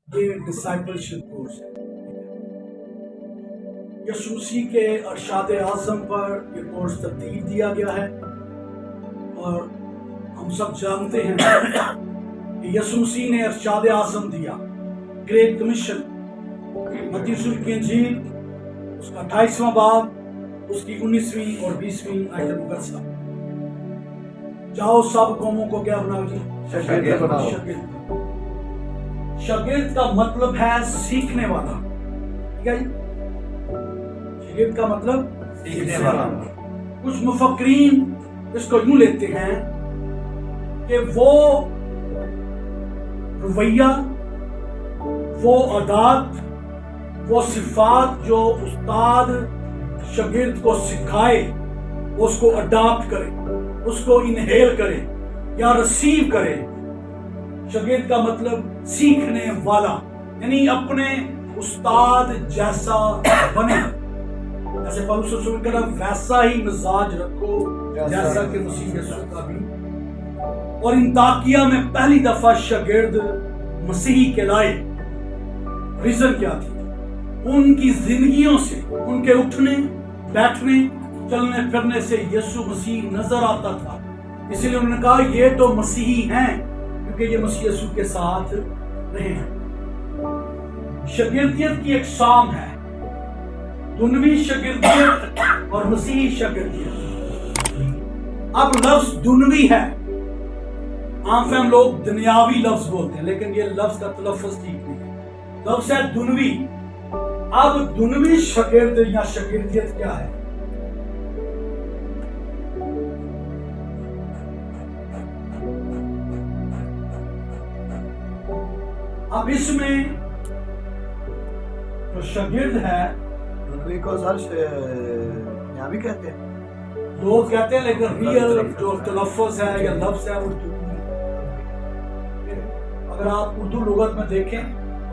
یہ ڈسائپلشپ کورس ہے. یسوع مسیح کے ارشاد اعظم پر یہ کورس ترتیب دیا گیا ہے، اور ہم سب جانتے ہیں کہ یسوع مسیح نے ارشاد اعظم دیا، گریٹ کمیشن، متی رسول کی انجیل اس کا 28واں باب، اس کی 19ویں اور 20ویں آیت مقدسہ. جاؤ سب قوموں کو کیا بناؤ جی؟ شاگرد بناؤ. شاگرد کا مطلب ہے سیکھنے والا. ٹھیک ہے جی؟ شاگرد کا مطلب سیکھنے والا. کچھ مفکرین اس کو یوں لیتے ہیں کہ وہ رویہ، وہ عادات، وہ صفات جو استاد شاگرد کو سکھائے اس کو اڈاپٹ کرے، اس کو انہیل کرے یا ریسیو کرے. شاگرد کا مطلب سیکھنے والا، یعنی اپنے استاد جیسا بنے. جیسے پولس رسول کہا ویسا ہی مزاج رکھو جیسا کہ مسیح یسوع کا بھی. اور انطاکیہ میں پہلی دفعہ شاگرد مسیحی کہلائے. ریزن کیا تھی؟ ان کی زندگیوں سے، ان کے اٹھنے بیٹھنے چلنے پھرنے سے یسوع مسیح نظر آتا تھا. اسی لیے انہوں نے کہا یہ تو مسیحی ہیں، کیونکہ یہ مسیح یسوع کے ساتھ رہے ہیں. شاگردیت کی اقسام ہے، دنوی شاگردیت اور مسیحی شاگردیت. اب لفظ دنوی ہے، عام فہم لوگ دنیاوی لفظ بولتے ہیں، لیکن یہ لفظ کا تلفظ ٹھیک نہیں ہے. لفظ ہے دنوی. اب دنوی شاگرد یا شاگردیت کیا ہے؟ اب اس میں جو شاگرد ہے، دنوی کو سر یہاں بھی کہتے ہیں، لوگ کہتے ہیں، لیکن ریئل جو تلفظ ہے یا لفظ ہے وہ دنوی. اگر آپ اردو لغت میں دیکھیں،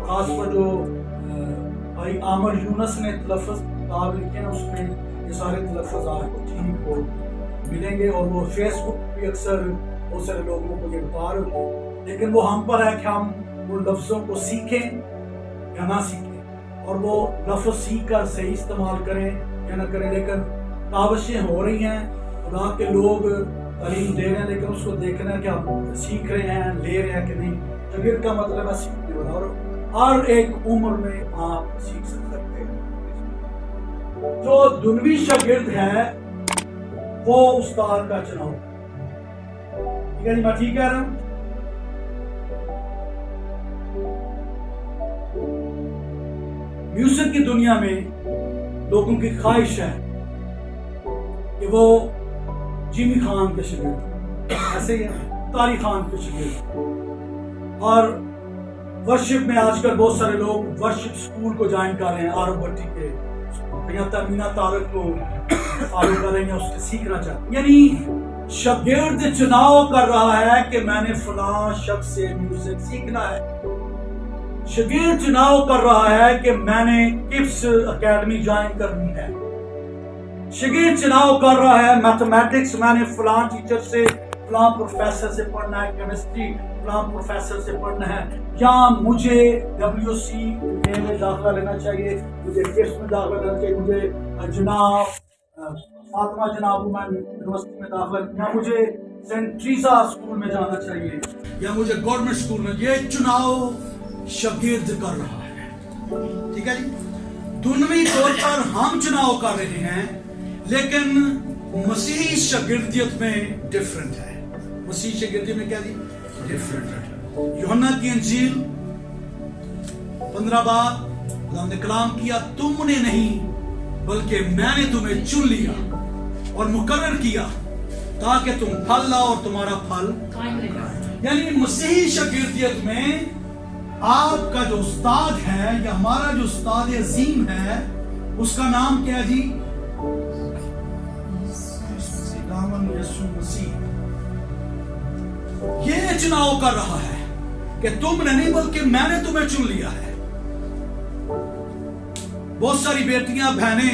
خاص پر جو بھائی عامر یونس نے تلفظ کتاب لکھی ہے، اس میں یہ سارے تلفظ آپ کو ٹھیک کو ملیں گے، اور وہ فیس بک پہ اکثر بہت سارے لوگوں کو یہ بتا رہے ہوتے ہیں. لیکن وہ ہم پر ہے کہ ہم ان لفظوں کو سیکھیں یا نہ سیکھیں، اور وہ لفظ سیکھ کر صحیح استعمال کریں یا نہ کریں. لیکن کاوشیں ہو رہی ہیں، خدا کے لوگ تعلیم دے رہے ہیں، لیکن اس کو دیکھنا ہے کہ ہم سیکھ رہے ہیں، لے رہے ہیں کہ نہیں. شاگرد کا مطلب ہے سیکھنے والا، اور ہر ایک عمر میں آپ سیکھ سکتے ہیں. جو دنوی شاگرد ہے وہ استاد کا چناؤ. ٹھیک ہے جی، میں ٹھیک کہہ رہا ہوں؟ میوزک کی دنیا میں لوگوں کی خواہش ہے کہ وہ جیمی خان کے شاگرد، ایسے ہی طاری خان کے شاگرد. اور ورشپ میں آج کل بہت سارے لوگ ورشپ سکول کو جوائن کر رہے ہیں، آرو بٹی کے، یا ترمینا طارق کو فالو کر رہے ہیں، اس سے سیکھنا چاہتے ہیں. یعنی شاگرد چناؤ کر رہا ہے کہ میں نے فلاں شخص سے میوزک سیکھنا ہے. شاگرد چناؤ کر رہا ہے کہ میں نے کپس اکیڈمی جوائن کرنی ہے. شاگرد چناؤ کر رہا ہے میتھمیٹکس، میں نے فلاں ٹیچر سے، فلاں پروفیسر سے پڑھنا ہے، کیمسٹری فلاں پروفیسر سے پڑھنا ہے، یا مجھے WC میں داخلہ لینا چاہیے، مجھے کپس میں داخلہ لینا چاہیے، مجھے جناب فاطمہ جناب وومن یونیورسٹی میں داخلہ، یا مجھے سینٹ ٹریزا اسکول میں جانا چاہیے، یا مجھے گورنمنٹ اسکول میں. یہ چناؤ شاگرد کر رہا ہے. ٹھیک ہے جی. دنوی طور پر ہم چناؤ کر رہے ہیں، لیکن مسیحی شاگردیت میں ڈیفرنٹ ہے. مسیحی شاگردیت میں کیا جی؟ ڈیفرنٹ ہے. یوحنا کی انجیل 15 باب خدا نے کلام کیا، تم نے نہیں بلکہ میں نے تمہیں چن لیا اور مقرر کیا تاکہ تم پھل لاؤ اور تمہارا پھل قائم رہے. یعنی مسیحی شاگردیت میں آپ کا جو استاد ہے، یا ہمارا جو استاد عظیم ہے، اس کا نام کیا جی؟ یسوع مسیح. یہ چناؤ کر رہا ہے کہ تم نے نہیں بلکہ میں نے تمہیں چن لیا ہے. بہت ساری بیٹیاں بہنیں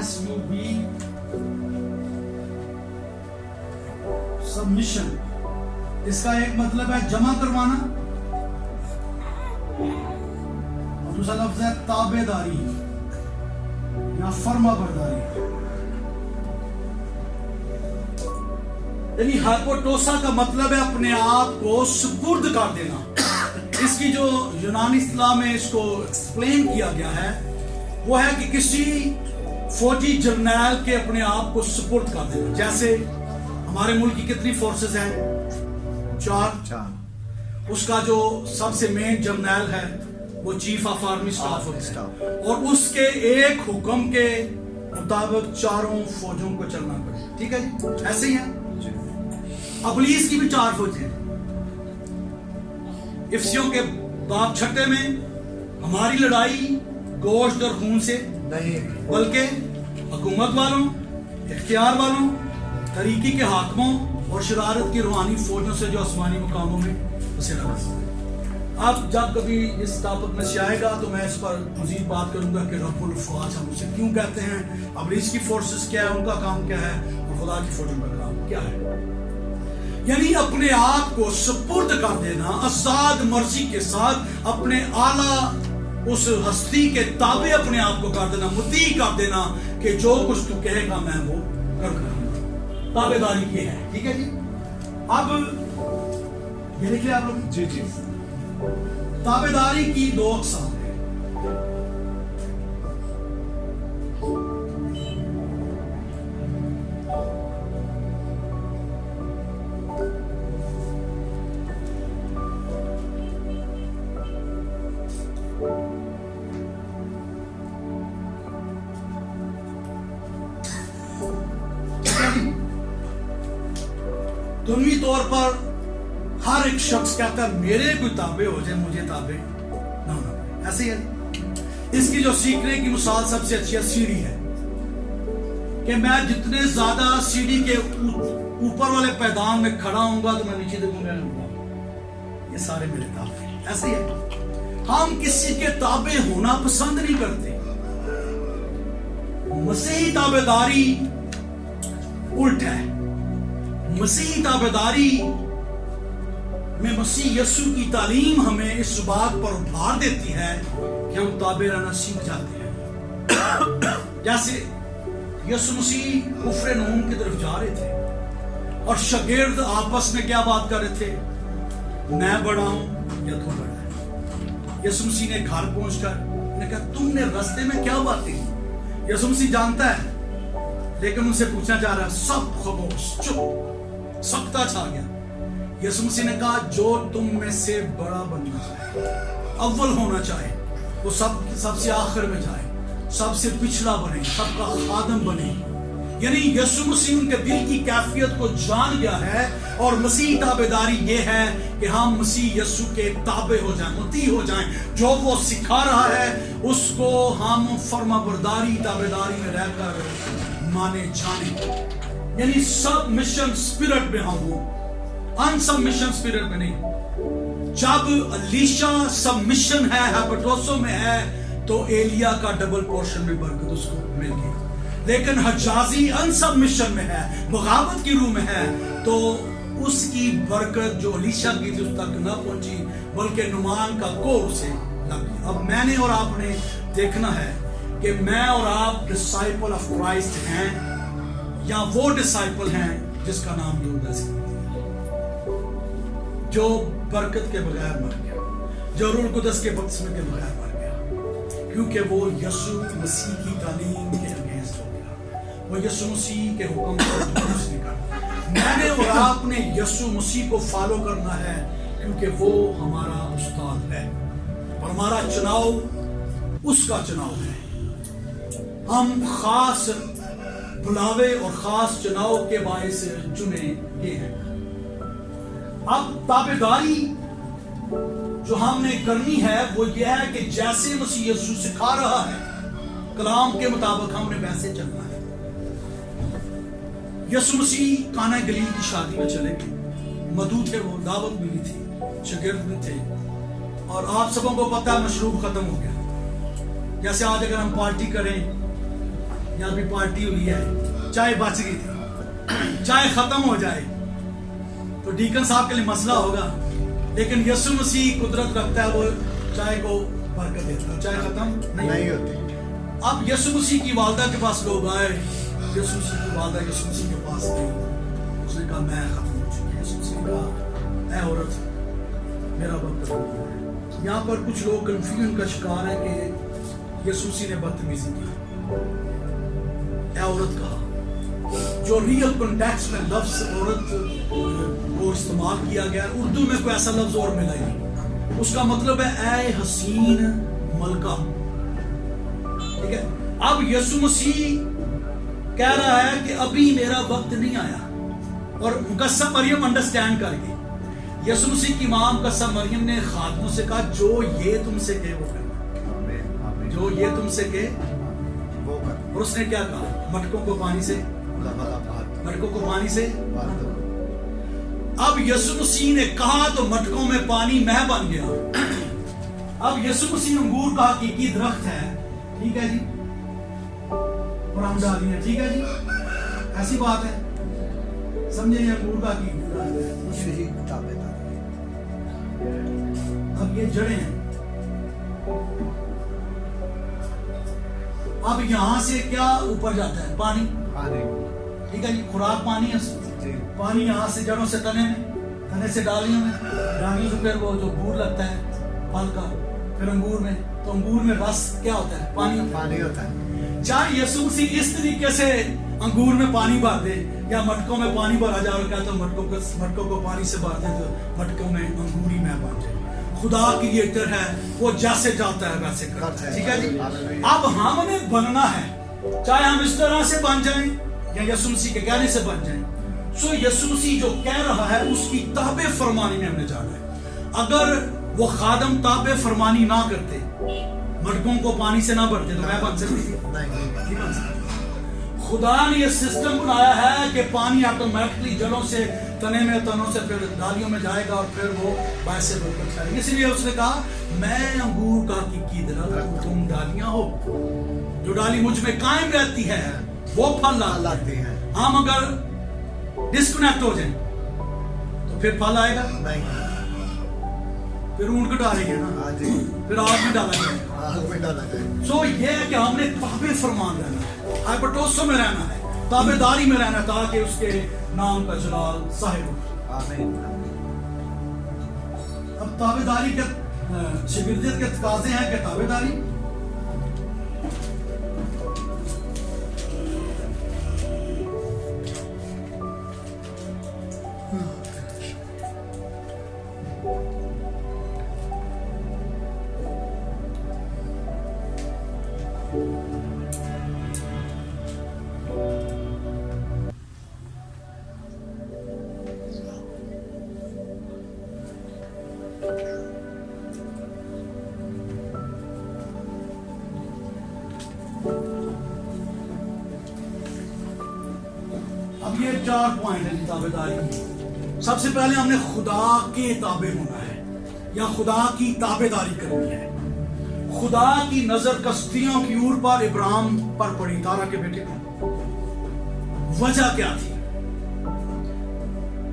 SUB سبمیشن، اس کا ایک مطلب ہے جمع کروانا اور دوسرا لفظ ہے تابع داری یا فرما برداری. یعنی ہائپوٹوسا کا مطلب ہے اپنے آپ کو سپرد کر دینا. اس کی جو یونانی اصطلاح میں اس کو ایکسپلین کیا گیا ہے وہ ہے کہ کسی فوجی جرنیل کے اپنے آپ کو سپرد کر دینا. جیسے ہمارے ملک کی کتنی فورسز ہیں؟ 4. اس کا جو سب سے مین جرنیل ہے وہ چیف آف آرمی اسٹاف ہوتا ہے اور اس کے ایک حکم کے مطابق 4 فوجوں کو چلنا پڑے. ٹھیک ہے جی، ایسے ہی ہے. ابلیس کی بھی 4 فوجیں ہیں. افسیوں کے باب 6 میں ہماری لڑائی گوشت اور خون سے نہیں بلکہ حکومت والوں، اختیار والوں، طریقی کے حاکموں اور شرارت کی روحانی فوجوں سے جو آسمانی مقاموں میں اسے لڑا. اب جب کبھی اس ٹاپک میں سے آئے گا تو میں اس پر مزید بات کروں گا کہ رب الفواج ہم اسے کیوں کہتے ہیں، ابلیس کی فورسز کیا ہے، ان کا کام کیا ہے اور خدا کی فوجوں کا کام کیا ہے. یعنی اپنے آپ کو سپرد کر دینا، آزاد مرضی کے ساتھ اپنے اعلیٰ اس ہستی کے تابع اپنے آپ کو کر دینا، مطیع کر دینا کہ جو کچھ تو کہے گا میں وہ کر کروں. تابع داری یہ ہے. ٹھیک ہے جی. اب یہ لکھ لیں آپ لوگ. جی جی. تابع داری کی 2 اقسام ہیں. دنوی طور پر ہر ایک شخص کہتا ہے میرے کوئی تابع ہو جائے، مجھے تابع نہ ہو. ایسے ہی ہے. اس کی جو سیکھنے کی مثال سب سے اچھی ہے سیڑھی ہے کہ میں جتنے زیادہ سیڑھی کے اوپر والے پیدان میں کھڑا ہوں گا تو میں نیچے دیکھوں گا یہ سارے میرے تابع ہیں. ایسے ہی ہے. ہم کسی کے تابع ہونا پسند نہیں کرتے. مسیحی تابع داری الٹ ہے. مسیحی تابع داری میں مسیح یسوع کی تعلیم ہمیں اس بات پر ابھار دیتی ہے کہ ہم تابع رہنا سیکھ جاتے ہیں. جیسے یسوع مسیح کفر نوم کی طرف جا رہے تھے اور شاگرد آپس میں کیا بات کر رہے تھے؟ میں بڑا ہوں یا تو بڑا ہے. یسوع مسیح نے گھر پہنچ کر نے کہا تم نے راستے میں کیا باتیں کی؟ یسوع مسیح جانتا ہے لیکن ان سے پوچھنا چاہ رہا ہے. سب خاموش، چپ، سکتہ چھا گیا. یسوع مسیح نے کہا جو تم میں سے بڑا بننا چاہے، اول ہونا چاہے، وہ سب سے آخر میں جائے، سب سے پچھلا بنے، سب کا خادم بنے. یعنی یسوع مسیح ان کے دل کی کیفیت کو جان گیا ہے اور مسیح تابع داری یہ ہے کہ ہم مسیح یسوع کے تابع ہو جائیں، مطیع ہو جائیں. جو وہ سکھا رہا ہے اس کو ہم فرما برداری تابع داری میں رہ کر مانے جانے. یعنی سب مشن سپیرٹ میں ہم ہوں، ان سب مشن سپیرٹ میں نہیں. جب الیشا سب مشن ہے، ہائپوٹوسو میں ہے، تو ایلیا کا ڈبل پورشن میں برکت اس کو مل گئی. لیکن حجازی ان سب مشن میں ہے، بغاوت کی روح میں ہے، تو اس کی برکت جو الیشا کی تھی اس تک نہ پہنچی بلکہ نعمان کا کور اسے لگ گیا. اب میں نے اور آپ نے دیکھنا ہے کہ میں اور آپ ڈسائپل آف کرائسٹ ہیں یا وہ ڈسائپل ہیں جس کا نام یہودا ہے، جو برکت کے بغیر مر گیا، جو روح القدس کے بپتسمے کے بغیر مر گیا، کیونکہ وہ یسوع مسیح کی تعلیم کے اگینسٹ ہو گیا، وہ یسوع مسیح کے حکم کو درست نہیں کرتا. میں نے اور آپ نے یسوع مسیح کو فالو کرنا ہے کیونکہ وہ ہمارا استاد ہے اور ہمارا چناؤ اس کا چناؤ ہے. ہم خاص بلاوے اور خاص چناؤ کے باعث چنے گئے ہیں. اب تابع داری جو ہم نے کرنی ہے وہ یہ ہے کہ جیسے مسیح یسوع سکھا رہا ہے کلام کے مطابق ہم نے ویسے چلنا ہے. یسوع مسیح قانا گلیل کی شادی میں چلے گئے، مدعو تھے، وہ دعوت ملی تھی، شاگرد بھی تھے، اور آپ سبوں کو پتہ ہے مشروب ختم ہو گیا. جیسے آج اگر ہم پارٹی کریں یا بھی پارٹی ہوئی ہے، چائے بچ گئی تھی، چائے ختم ہو جائے تو ڈیکن صاحب کے لیے مسئلہ ہوگا، لیکن یسوع مسیح قدرت رکھتا ہے، وہ چائے کو برکت دیتا ہے، چائے ختم نہیں ہوتی۔ اب یسوع مسیح کی والدہ کے پاس لوگ آئے، یسوع مسیح کی والدہ یسوع مسیح کے پاس گئی، اس نے کہا میں ختم ہو چکی۔ یسوع مسیح نے کہا اے عورت میرا وقت ہو گیا ہے۔ یہاں پر کچھ لوگ کنفیوژن کا شکار ہے کہ یسوع مسیح نے بدتمیزی کی، اے عورت کہا، جو ریئل کنٹیکسٹ میں لفظ عورت کو استعمال کیا گیا، اردو میں کوئی ایسا لفظ اور ملا ہی نہیں، اس کا مطلب ہے اے حسین ملکہ، ٹھیک ہے۔ اب یسوع مسیح کہہ رہا ہے کہ ابھی میرا وقت نہیں آیا، اور مقدسہ مریم انڈرسٹینڈ کر گئی۔ یسوع مسیح کی ماں مقدسہ مریم نے خادموں سے کہا جو یہ تم سے کہے وہ کرنا، جو یہ تم سے کہے وہ کرنا۔ اور اس نے کیا کہا؟ مٹکوں کو پانی سے، مٹکوں کو پانی سے۔ اب یسوع مسیح نے کہا تو مٹکوں میں پانی مہ بن گیا۔ اب یسوع مسیح انگور کا حقیقی درخت ہے، ٹھیک ہے جی، اور ہم ڈالی ہیں، ٹھیک ہے جی، ایسی بات ہے، سمجھے؟ یہ انگور کا حقیقی درخت ہے، اب یہ جڑیں ہیں۔ اب یہاں سے کیا اوپر جاتا ہے؟ پانی، ٹھیک ہے جی، خوراک پانی ہے، پانی یہاں سے جڑوں سے تنے میں، تنے سے ڈالیوں میں، ڈالیوں سے پھر وہ جو گور لگتا ہے پھل کا، پھر انگور میں، تو انگور میں رس کیا ہوتا ہے؟ پانی ہوتا ہے۔ چاہے یسوع مسیح اس طریقے سے انگور میں پانی بھر دے یا مٹکوں میں پانی بھرا جائے اور کہتا ہے مٹکوں کو پانی سے بھر دے تو مٹکوں میں انگوری میں بن جائے، خدا کریٹر ہے، وہ جیسے چاہتا ہے ویسے کرتا ہے، ٹھیک ہے جی۔ اب ہم نے بننا ہے، چاہے ہم اس طرح سے بن جائیں یا یسوع مسیح کے کہنے سے بن جائیں۔ سو یسوع مسیح جو کہہ رہا ہے اس کی تابع فرمانی میں ہم نے جانا ہے۔ اگر وہ خادم تابع فرمانی نہ کرتے، مٹکوں کو پانی سے نہ بھرتے تو میں بن سکتی تھی؟ خدا نے یہ سسٹم بنایا ہے کہ پانی آٹومیٹکلی جڑوں سے، تنے میں، تنوں سے پھر ڈالیوں میں جائے گا اور پھر وہ باعث برکت کرے گا۔ اسی لیے اس نے کہا میں انگور کا حقیقی درخت، تم ڈالیاں ہو، جو ڈالی مجھ میں قائم رہتی ہے وہ پھل لاتی ہے۔ ہم اگر ڈسکنیکٹ ہو جائیں تو پھر پھل آئے گا نہیں، پھر اونٹ کو ڈالیں گے نا، پھر آگ میں ڈالا جائے۔ سو یہ ہے کہ ہم نے تابع فرمان رہنا ہے، ہائپوٹوسو میں رہنا ہے، تابع داری میں رہنا ہے، تاکہ اس کے نام کا جلال ظاہر ہو۔ اب تابع داری کے شاگردیت کے تقاضے ہیں کہ تابع داری، اب یہ 4 پوائنٹ ہیں تابع داری کی۔ سب سے پہلے ہم نے خدا کے تابع ہونا ہے یا خدا کی تابع داری کرنی ہے۔ خدا کی نظر کشتیوں کی اور پر ابراہیم پر پڑی، تارا کے بیٹے پر۔ وجہ کیا تھی؟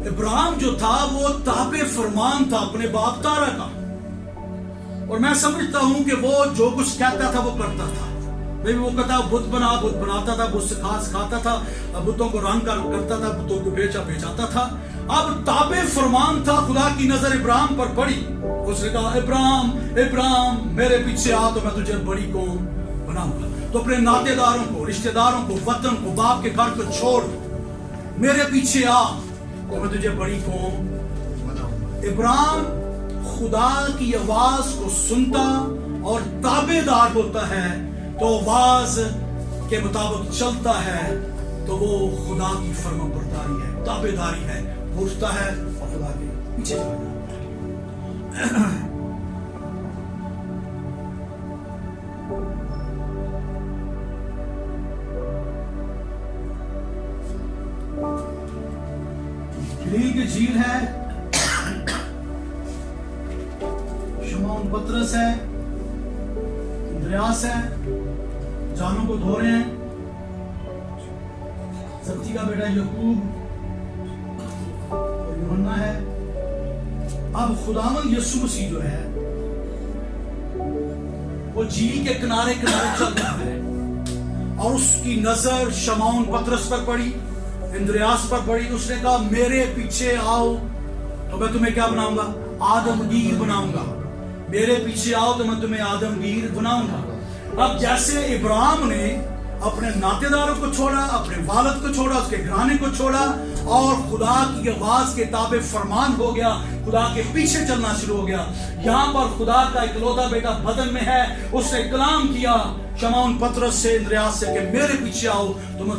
ابراہیم جو تھا وہ تابع فرمان تھا اپنے باپ تارا کا، اور میں سمجھتا ہوں کہ وہ جو کچھ کہتا تھا وہ کرتا تھا۔ وہ کہتا بت بناتا تھا، بت سکھاتا تھا، بتوں کو رنگ کرتا تھا، بتوں کو بیچاتا تھا۔ اب تابع فرمان تھا، خدا کی نظر ابراہیم پر پڑی، اس نے کہا ابراہیم میرے پیچھے آ تو میں تجھے بڑی قوم بناؤں گا۔ تو اپنے ناطے داروں کو، رشتہ داروں کو، وطن کو، باپ کے گھر کو چھوڑ میرے پیچھے آ تو میں تجھے بڑی قوم بناؤں گا۔ ابراہیم خدا کی آواز کو سنتا اور تابع دار ہوتا ہے، تو آواز کے مطابق چلتا ہے تو وہ خدا کی فرما برداری ہے، تابع داری ہے، وہ اٹھتا ہے اور خدا کے پیچھے چلا جاتا ہے۔ گلیل کی جھیل ہے، شمعون پترس ہے، اندریاس ہے، جانوں کو دھو رہے ہیں، زبدی کا بیٹا یعقوب اور یوحنا ہے. اب خداوند یسوع مسیح جو ہے وہ جھیل کے کنارے چل رہا ہے اور اس کی نظر شمعون پطرس پر پڑی, اندریاس پر پڑی. اس نے کہا میرے پیچھے آؤ تو میں تمہیں کیا بناؤں گا؟ آدمگیر بناؤں گا. میرے پیچھے آؤ تو میں تمہیں آدمگیر بناؤں گا. اب جیسے ابراہیم نے اپنے ناطے داروں کو چھوڑا, اپنے والد کو چھوڑا, اس کے گھرانے کو چھوڑا اور خدا کی آواز کے تابع فرمان ہو گیا, خدا کے پیچھے چلنا شروع ہو گیا. یہاں پر خدا کا اکلوتا بیٹا بدن میں ہے. اس نے کلام کیا شمعون پطرس سے, اندریاس سے کہ میرے پیچھے آؤ تو میں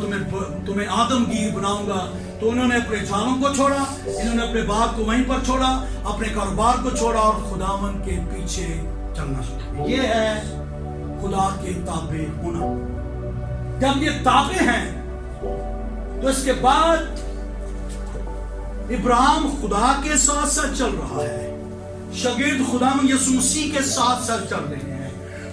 تمہیں آدمگیر بناؤں گا. تو انہوں نے اپنے جالوں کو چھوڑا, انہوں نے اپنے باپ کو وہیں پر چھوڑا, اپنے کاروبار کو چھوڑا اور خداوند کے پیچھے چلنا شروع کیا. یہ ہے خدا کے تابع ہونا. جب یہ تابع ہیں تو اس کے بعد ابراہیم خدا کے ساتھ ساتھ چل رہا ہے, شاگرد خداوند یسوع مسیح کے ساتھ ساتھ چل رہے ہیں.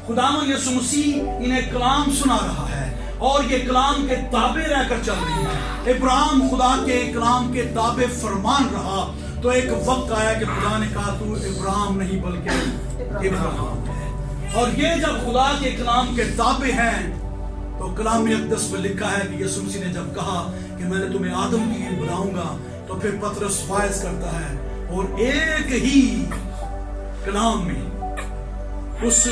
خداوند یسوع مسیح انہیں کلام سنا رہا ہے اور یہ کلام کے تابع رہ کر چل رہی ہے. ابراہیم خدا کے کلام کے تابع فرمان رہا تو ایک وقت آیا کہ خدا نے کہا تو ابراہیم نہیں بلکہ ابراہیم ہے. اور یہ جب خدا کے کلام کے تابع ہیں تو کلام اقدس میں لکھا ہے کہ یسوع مسیح نے جب کہا کہ میں نے تمہیں آدمگیر بناؤں گا تو پھر پطرس فائز کرتا ہے اور ایک ہی کلام میں اس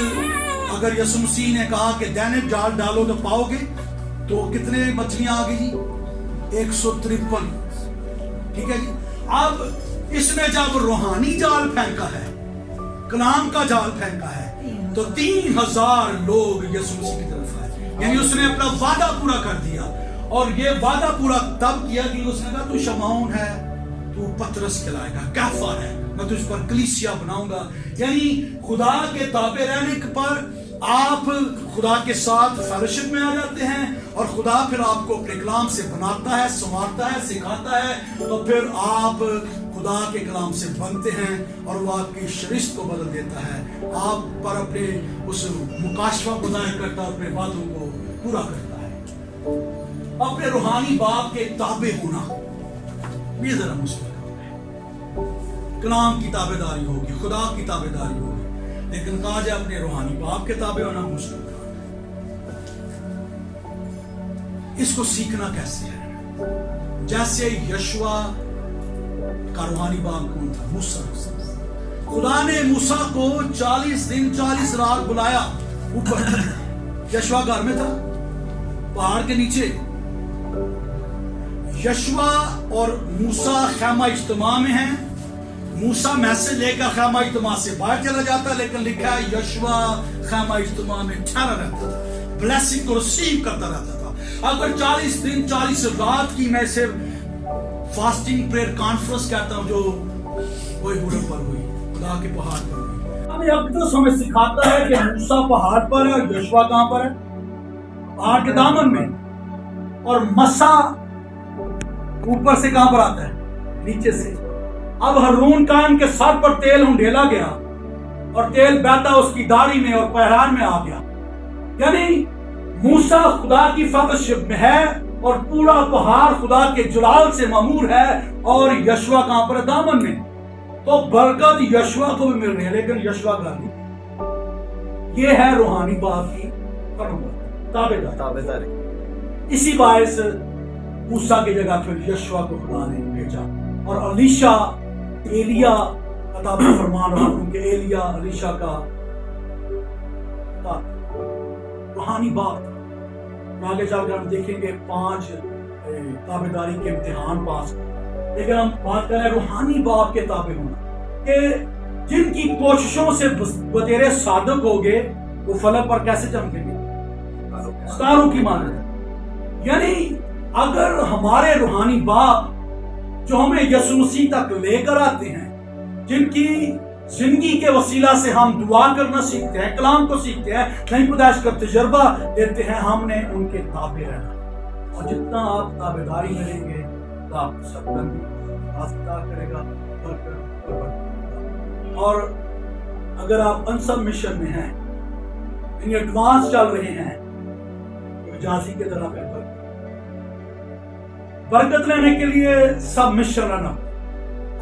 اگر یسوع مسیح نے کہا کہ دائنے جال ڈالو تو پاؤ گے تو کتنے مچھلیاں آ گئی؟ 153. ٹھیک ہے جی. اب اس نے جب روحانی جال پھینکا ہے, کلام کا جال پھینکا ہے تو 3000 لوگ یسوع مسیح کی طرف آئے. یعنی اس نے اپنا وعدہ پورا کر دیا. اور یہ وعدہ پورا تب کیا کہ اس نے کہا تو شمعون ہے, تو پطرس کہلائے گا, کیفا ہے, میں تجھ پر کلیسیا بناؤں گا. یعنی خدا کے تابع رہنے پر آپ خدا کے ساتھ فیلوشپ میں آ جاتے ہیں اور خدا پھر آپ کو اپنے کلام سے بناتا ہے, سنوارتا ہے, سکھاتا ہے تو پھر آپ خدا کے کلام سے بنتے ہیں اور وہ آپ کی شرشت کو بدل دیتا ہے, آپ پر اپنے اس مکاشفہ کو ظاہر کرتا ہے, اپنے وعدوں کو پورا کرتا ہے. اپنے روحانی باپ کے تابع ہونا یہ ذرا مشکل ہے. کلام کی تابع داری ہوگی, خدا کی تابع داری ہوگی, لیکن کہا جائے اپنے روحانی باپ کے تابع ہونا مشکل ہے. اس کو سیکھنا کیسے ہے؟ جیسے یشوع کا روحانی باپ کون تھا؟ موسیٰ. خدا نے موسیٰ کو 40 دن 40 رات بلایا اوپر. یشوع گھر میں تھا, پہاڑ کے نیچے. یشوع اور موسیٰ خیمہ اجتماع میں ہیں. موسیٰ میسج لے کر خیمہ اجتماع سے باہر چلا جاتا, لیکن لکھا ہے یشوع خیمہ اجتماع میں ٹھہرا رہتا تھا, بلیسنگ کو ریسیو کرتا رہتا تھا. اگر 40 دن 40 رات کی میں سے فاسٹنگ پریئر کانفرنس کہتا ہوں جو کوئی گھوڑے پر ہوئی, خدا کے پہاڑ پر ہوئی. ہمیں اقدس ہمیں سکھاتا ہے کہ موسیٰ پہاڑ پر ہے, یشوع کہاں پر ہے؟ پہاڑ کے دامن میں. اور مسا اوپر سے کہاں پر آتا ہے؟ نیچے سے. اب ہارون کان کے سر پر تیل ہنڈیلا گیا اور تیل بہتا اس کی داڑھی میں اور پہران میں آ گیا. یعنی موسیٰ خدا کی فیلوشپ میں ہے اور پورا پہاڑ خدا کے جلال سے معمور ہے اور یشوع کہاں پر دامن میں. تو برکت یشوع کو بھی مل رہی ہے لیکن یشوع کا نہیں. یہ ہے روحانی باپ کی تابعداری. اسی باعث موسیٰ کی جگہ پھر یشوع کو خدا نے بھیجا اور الیشا ایلیا عطا فرمان رہا کیونکہ ایلیا الیشا کا روحانی باپ. آگے چل کر ہم دیکھیں گے 5 تابعداری کے امتحان پاس. لیکن ہم بات کر رہے ہیں روحانی باپ کے تابع ہونا کہ جن کی کوششوں سے بتیرے صادق ہوگے وہ فلک پر کیسے چمکیں گے؟ ستاروں کی مانند. یعنی اگر ہمارے روحانی باپ جو ہمیں یسوع مسیح تک لے کر آتے ہیں, جن کی زندگی کے وسیلہ سے ہم دعا کرنا سیکھتے ہیں, کلام کو سیکھتے ہیں, نئی پیدائش کا تجربہ لیتے ہیں, ہم نے ان کے تابع رہنا. اور جتنا آپ تابعداری کریں گے تو آپ کو سب کرے گا. اور اگر آپ انسب مشن میں ہیں, یعنی ایڈوانس چل رہے ہیں, جازی کے طرح برکت لینے کے لیے سب مشن رہنا.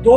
2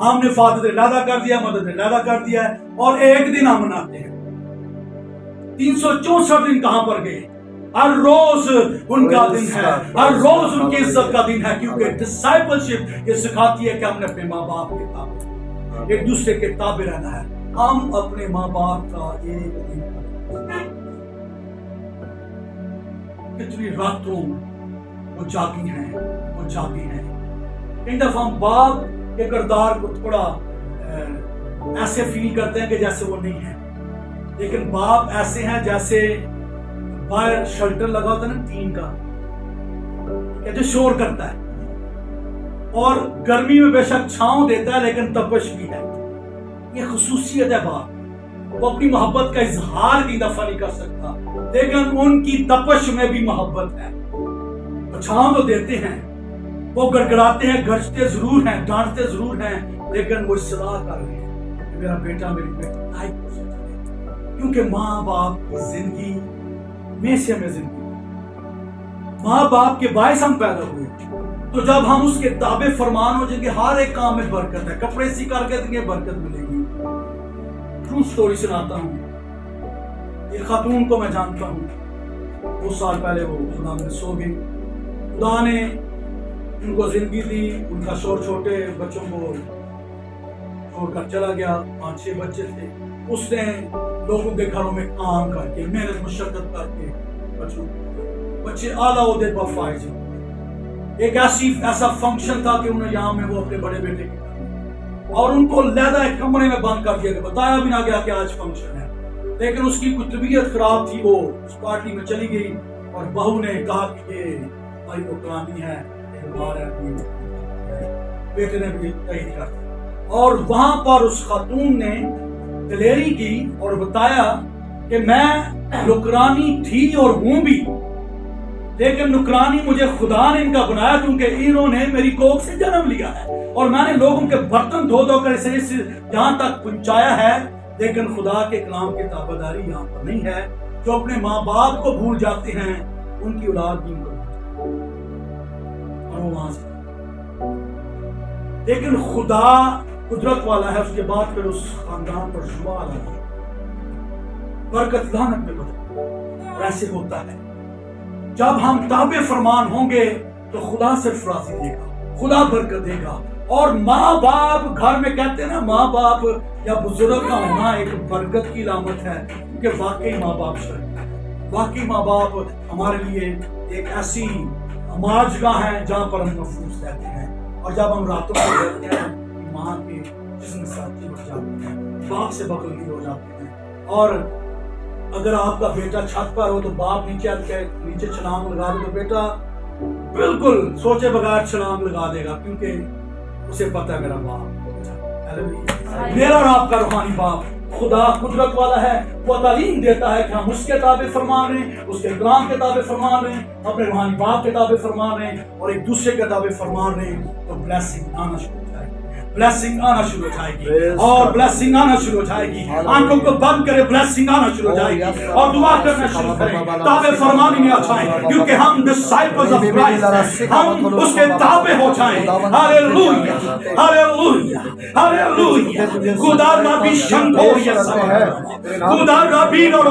ہم نے فاتح علیحدہ کر دیا، مدد علیحدہ کر دیا ہے، اور ایک دن ہم مناتے ہیں۔ 364 دن کہاں پر گئے؟ ہر روز ان کا دن ہے، ہر روز ان کی عزت کا دن ہے، کیونکہ ڈسائپلشپ یہ سکھاتی ہے کہ ہم نے اپنے ماں باپ کے تابع، ایک دوسرے کے تابع رہنا ہے۔ ہم اپنے ماں باپ کا ایک دن، کتنی راتوں وہ جاگی ہیں، وہ جاگی ہیں۔ ان دفعہ ہم باپ کے کردار کو تھوڑا ایسے فیل کرتے ہیں کہ جیسے وہ نہیں ہے، لیکن باپ ایسے ہیں جیسے باہر شیلٹر لگا ہوتا ہے نا ٹین کا، جو شور کرتا ہے، اور گرمی میں بے شک چھاؤں دیتا ہے لیکن تپش بھی ہے۔ یہ خصوصیت ہے باپ، وہ اپنی محبت کا اظہار بھی دفعہ نہیں کر سکتا، لیکن ان کی تپش میں بھی محبت ہے۔ چھاؤں تو دیتے ہیں، وہ گڑگڑاتے ہیں، گرجتے ضرور ہیں، ڈانٹتے ضرور ہیں، لیکن وہ اصلاح کر رہے ہیں کہ میرا بیٹا میری بیٹی کیونکہ ماں باپ کی زندگی میں سے ہمیں زندگی، ماں باپ کے باعث ہم پیدا ہوئے، تو جب ہم اس کے تابع فرمان ہو جائیں گے، ہر ایک کام میں برکت ہے، کپڑے سی کر کے دیں گے برکت ملے گی۔ ٹرو سٹوری سناتا ہوں، ایک خاتون کو میں جانتا ہوں، 2 سال پہلے وہ خدا میں سو گئی، خدا نے ان کو زندگی دی، ان کا شور چھوٹے بچوں کو چھوڑ کر چلا گیا، 5-6 بچے تھے، اس نے لوگوں کے گھروں میں کام کر کے محنت مشقت کر کے بچے اعلیٰ عہدے پر فائز ہوئے۔ ایک ایسا فنکشن تھا کہ انہیں یہاں میں وہ اپنے بڑے بیٹے کے، اور ان کو علیحدہ ایک کمرے میں بند کر دیا گیا، بتایا بھی نہ گیا کہ آج فنکشن ہے، لیکن اس کی کوئی طبیعت خراب تھی، وہ اس پارٹی میں چلی گئی، اور بہو نے کہا کہ یہ ہماری کو کہانی ہے، بیٹے نے بھی تائید کر دیا، اور وہاں پر اس خاتون نے دلیری کی اور بتایا کہ میں نکرانی تھی اور ہوں بھی، لیکن نکرانی مجھے خدا نے ان کا بنایا کیونکہ انہوں نے میری کوکھ سے جنم لیا ہے، اور میں نے لوگوں کے برتن دھو دھو کر اسے یہاں تک پہنچایا ہے، لیکن خدا کے کلام کی تابعداری یہاں پر نہیں ہے۔ جو اپنے ماں باپ کو بھول جاتے ہیں ان کی اولاد بھی ان کو، اور وہ وہاں سے، لیکن خدا قدرت والا ہے۔ اس کے بعد پھر اس خاندان پر زوال آ گئی، برکت لعنت میں بدل، اور ایسے ہوتا ہے جب ہم تابع فرمان ہوں گے تو خدا صرف راضی دے گا، خدا برکت دے گا۔ اور ماں باپ گھر میں کہتے ہیں نا، ماں باپ یا بزرگ کا ہونا ایک برکت کی علامت ہے، کیونکہ واقعی ماں باپ شریف ہے، واقعی ماں باپ ہمارے لیے ایک ایسی مارجگاہ ہے جہاں پر ہم محفوظ رہتے ہیں، اور جب ہم راتوں کو رہتے ہیں ماں کے جسم سے بچ جاتے ہیں، باپ سے بغل ہو جاتے ہیں۔ اور اگر آپ کا بیٹا چھت پر ہو تو باپ نیچے چھلانگ لگا دے تو بیٹا بالکل سوچے بغیر چھلانگ لگا دے گا، کیونکہ اسے پتہ ہے میرا باپ، میرا اور آپ کا روحانی باپ خدا قدرت والا ہے، وہ تعلیم دیتا ہے کہ ہم اس کے تابع فرمان رہیں، اس کے کلام کے تابع فرمان رہیں، اپنے روحانی باپ کے تابع فرمان رہیں، اور ایک دوسرے کے تابع فرمان رہیں، تو بلیسنگ آنا شروع ہو جائے گی، بلیسنگ آنا شروع ہو جائے گی، اور بلیسنگ آنا شروع ہو جائے گی۔ آنکھوں کو بند کرے، بلیسنگ آنا شروع ہو جائے گی، اور دعا کرنا شروع کریں، تابع فرمانی میں آ جائیں، کیونکہ ہم ڈسائپلز آف کرائسٹ ہیں، ہم اس کے تابع ہو جائیں۔ ہاللویا ہاللویا ہاللویا، خدا ربی شنگور خدا ربی اور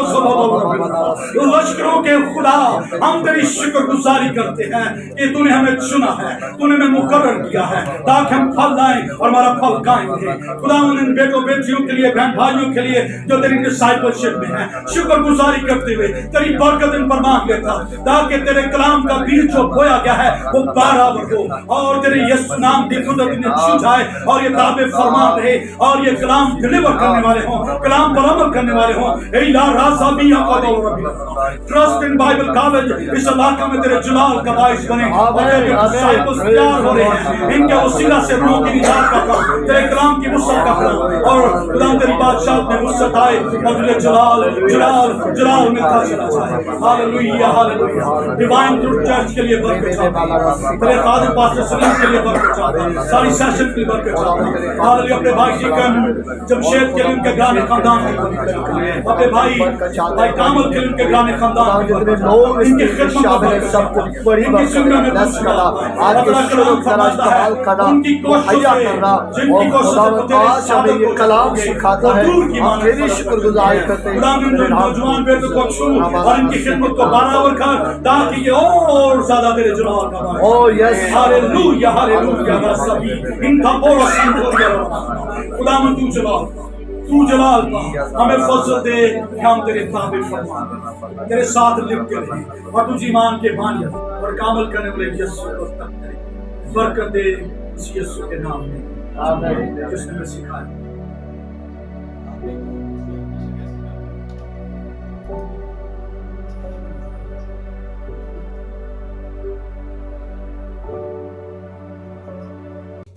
لشکروں کے خدا، ہم تیری شکر گزاری کرتے ہیں کہ تو نے ہمیں چنا ہے، تو نے ہمیں مقرر کیا ہے تاکہ ہم پھل لائیں اور ہمارا پھل قائم ہے۔ خدا ان بیٹوں بیٹیوں کے لیے، بہن بھائیوں کے لیے جو تیری ڈسائپلشپ میں ہیں، شکر گزاری کرتے ہوئے تیری برکت ان پر مانگ لیتا تاکہ تیرے کلام کا بیج جو بویا گیا ہے وہ برابر ہو، اور تیرے یسوع نام کی قدرت انہیں چھو جائے، اور یہ تابع فرمان رہے، اور یہ کلام ڈلیور کرنے والے ہوں، کلام پر عمل کرنے والے ہوں۔ ٹرسٹ ان بائبل کالج اس علاقہ میں تیرے جلال کا باعث بنے، اور تیرے ڈسائپلز تیار ہو رہے ہیں، ان کے وسیلہ سے روحوں کی نجات کا کام، تیرے کلام کی وسعت کا کام، اور خدا تیری بادشاہت میں وسعت آئے، اور تجھے جلال جلال جلال ملتا چلا جائے۔ Hallelujah hallelujah, divine truth church کے لیے برکت چاہتا، تیرے خادم پاسٹر سلیم کے لیے برکت چاہتا، ساری سیشن کے لیے برکت چاہتا۔ ہاللویا، اپنے بھائی جی کا جمشید کے لیے، ان کے گھرانے خاندان کی برکت چاہتا، اپنے بھائی کامل کے لیے، ان کے گھرانے خاندان کی برکت چاہتا، ان کی خدمت میں برکت چاہتا، ان کی سنگاہ میں برکت چاہتا، اپنا کلام فرماتا ہے ان کی کوششوں سے جن کی کوشش خدا آج ہمیں یہ کلام سکھاتا ہے، ہم تیری شکر گزاری کرتے ہیں۔ خدا نے نوجوان بیٹوں کو چھو اور ان کی خدمت کو برابر کر تاکہ یہ اور زیادہ تیرے جلال کا باعث۔ او یس، ہاللویا ہاللویا رسبی ان کا پورا سنتوریا۔ خدا من تو جلال پا، ہمیں فضل دے کہ ہم تیرے تابع فرمان، تیرے ساتھ لپ کے رہیں اور تجھ ایمان کے بانی اور کامل کرنے والے یسوع کو تک کریں۔ برکت دے اس یسوع کے نام میں، آمین، جس نے ہمیں سکھایا۔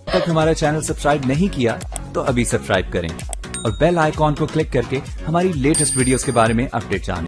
تک ہمارا چینل سبسکرائب نہیں کیا تو ابھی سبسکرائب کریں اور بیل آئیکن کو کلک کر کے ہماری لیٹسٹ ویڈیوز کے بارے میں اپڈیٹ جانیں۔